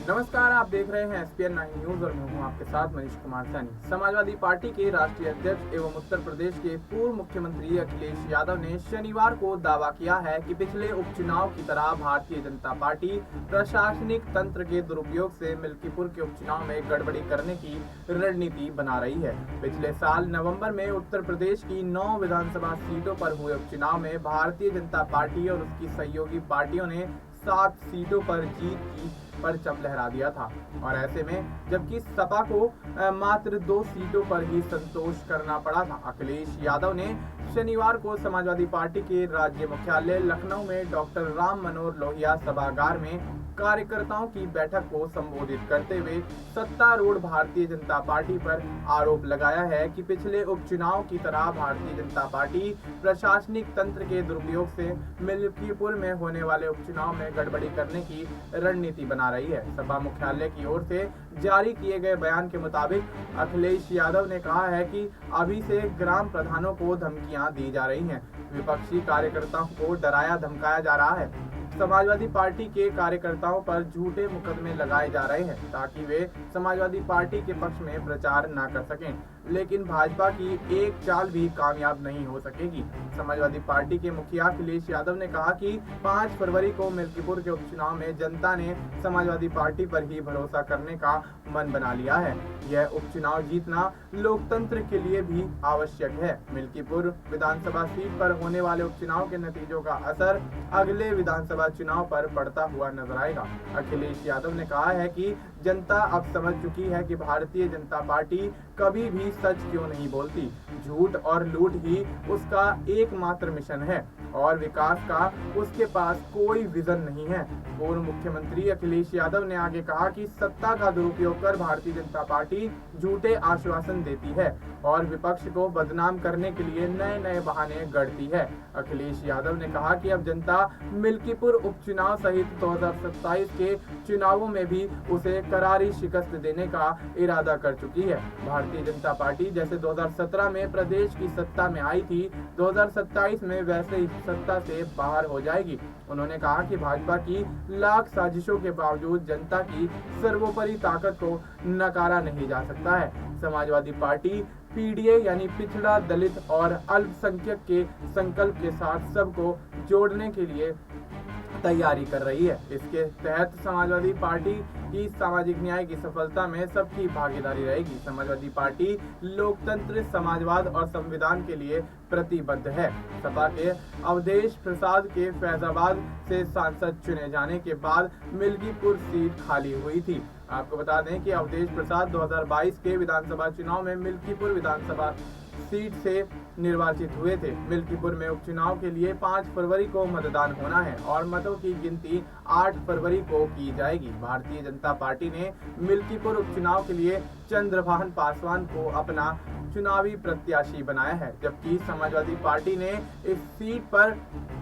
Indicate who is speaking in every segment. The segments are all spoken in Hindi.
Speaker 1: नमस्कार, आप देख रहे हैं एसपीएन 9 न्यूज और मैं हूं आपके साथ मनीष कुमार सैनी। समाजवादी पार्टी के राष्ट्रीय अध्यक्ष एवं उत्तर प्रदेश के पूर्व मुख्यमंत्री अखिलेश यादव ने शनिवार को दावा किया है कि पिछले उपचुनाव की तरह भारतीय जनता पार्टी प्रशासनिक तंत्र के दुरुपयोग से मिल्कीपुर के उपचुनाव में गड़बड़ी करने की रणनीति बना रही है। पिछले साल नवम्बर में उत्तर प्रदेश की 9 विधानसभा सीटों पर हुए उपचुनाव में भारतीय जनता पार्टी और उसकी सहयोगी पार्टियों ने 7 सीटों पर जीत की परचम लहरा दिया था और ऐसे में जबकि सपा को मात्र 2 सीटों पर ही संतोष करना पड़ा था। अखिलेश यादव ने शनिवार को समाजवादी पार्टी के राज्य मुख्यालय लखनऊ में डॉक्टर राम मनोहर लोहिया सभागार में कार्यकर्ताओं की बैठक को संबोधित करते हुए सत्तारूढ़ भारतीय जनता पार्टी पर आरोप लगाया है कि पिछले उपचुनाव की तरह भारतीय जनता पार्टी प्रशासनिक तंत्र के दुरुपयोग से मिल्कीपुर में होने वाले उपचुनाव में गड़बड़ी करने की रणनीति बना रही है। सपा मुख्यालय की ओर से जारी किए गए बयान के मुताबिक अखिलेश यादव ने कहा है कि अभी से ग्राम प्रधानों को धमकियां दी जा रही हैं, विपक्षी कार्यकर्ताओं को डराया धमकाया जा रहा है। समाजवादी पार्टी के कार्यकर्ताओं पर झूठे मुकदमे लगाए जा रहे हैं ताकि वे समाजवादी पार्टी के पक्ष में प्रचार न कर सकें, लेकिन भाजपा की एक चाल भी कामयाब नहीं हो सकेगी। समाजवादी पार्टी के मुखिया अखिलेश यादव ने कहा कि 5 फरवरी को मिल्कीपुर के उपचुनाव में जनता ने समाजवादी पार्टी पर ही भरोसा करने का मन बना लिया है। यह उपचुनाव जीतना लोकतंत्र के लिए भी आवश्यक है। मिल्कीपुर विधानसभा सीट पर होने वाले उपचुनाव के नतीजों का असर अगले विधानसभा चुनाव पर पड़ता हुआ नजर आएगा। अखिलेश यादव ने कहा है कि जनता अब समझ चुकी है कि भारतीय जनता पार्टी कभी भी सच क्यों नहीं बोलती। झूठ और लूट ही उसका एकमात्र मिशन है और विकास का उसके पास कोई विजन नहीं है। पूर्व मुख्यमंत्री अखिलेश यादव ने आगे कहा कि सत्ता का दुरुपयोग कर भारतीय जनता पार्टी झूठे आश्वासन देती है और विपक्ष को बदनाम करने के लिए नए नए बहाने गढ़ती है। अखिलेश यादव ने कहा कि अब जनता मिल्कीपुर उपचुनाव सहित 2027 के चुनावों में भी उसे करारी शिकस्त देने का इरादा कर चुकी है। भारतीय जनता पार्टी जैसे 2017 में प्रदेश की सत्ता में आई थी, 2027 में वैसे ही सत्ता से बाहर हो जाएगी। उन्होंने कहा कि भाजपा की लाख साजिशों के बावजूद जनता की सर्वोपरि ताकत को नकारा नहीं जा सकता है। समाजवादी पार्टी पीडीए यानी पिछड़ा, दलित और अल्पसंख्यक के संकल्प के साथ सबको जोड़ने के लिए तैयारी कर रही है। इसके तहत समाजवादी पार्टी की सामाजिक न्याय की सफलता में सबकी भागीदारी रहेगी। समाजवादी पार्टी लोकतंत्र, समाजवाद और संविधान के लिए प्रतिबद्ध है। सपा के अवधेश प्रसाद के फैजाबाद से सांसद चुने जाने के बाद मिल्कीपुर सीट खाली हुई थी। आपको बता दें कि अवधेश प्रसाद 2022 के विधानसभा चुनाव में मिल्कीपुर विधानसभा सीट से निर्वाचित हुए थे। मिल्कीपुर में उपचुनाव के लिए 5 फरवरी को मतदान होना है और मतों की गिनती 8 फरवरी को की जाएगी। भारतीय जनता पार्टी ने मिल्कीपुर उपचुनाव के लिए चंद्रभान पासवान को अपना चुनावी प्रत्याशी बनाया है, जबकि समाजवादी पार्टी ने इस सीट पर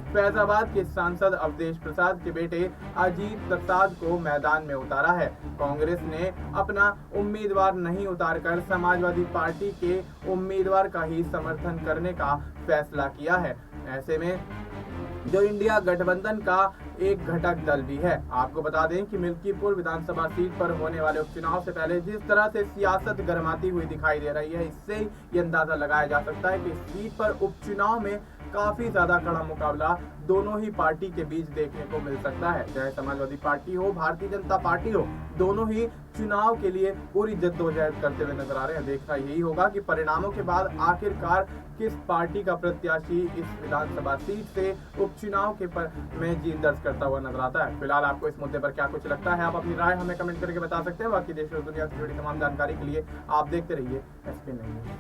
Speaker 1: फैजाबाद के सांसद अवधेश प्रसाद के बेटे अजीत प्रसाद को मैदान में उतारा है। कांग्रेस ने अपना उम्मीदवार नहीं उतारकर समाजवादी पार्टी के उम्मीदवार का ही समर्थन करने का फैसला किया है। ऐसे में जो इंडिया गठबंधन का एक घटक दल भी है। आपको बता दें कि मिल्कीपुर विधानसभा सीट पर होने वाले उपचुनाव से पहले जिस तरह से सियासत गरमाती हुई दिखाई दे रही है, इससे ये अंदाजा लगाया जा सकता है कि इस सीट पर उपचुनाव में काफी ज्यादा कड़ा मुकाबला दोनों ही पार्टी के बीच देखने को मिल सकता है। चाहे समाजवादी पार्टी हो, भारतीय जनता पार्टी हो, दोनों ही चुनाव के लिए पूरी जद्दोजहद करते हुए नजर आ रहे हैं। देखना यही होगा कि परिणामों के बाद आखिरकार किस पार्टी का प्रत्याशी इस विधानसभा सीट से उपचुनाव के में जीत दर्ज करता हुआ नजर आता है। फिलहाल आपको इस मुद्दे पर क्या कुछ लगता है, आप अपनी राय हमें कमेंट करके बता सकते हैं। बाकी देश और दुनिया से जुड़ी तमाम जानकारी के लिए आप देखते रहिए एसपीएन न्यूज।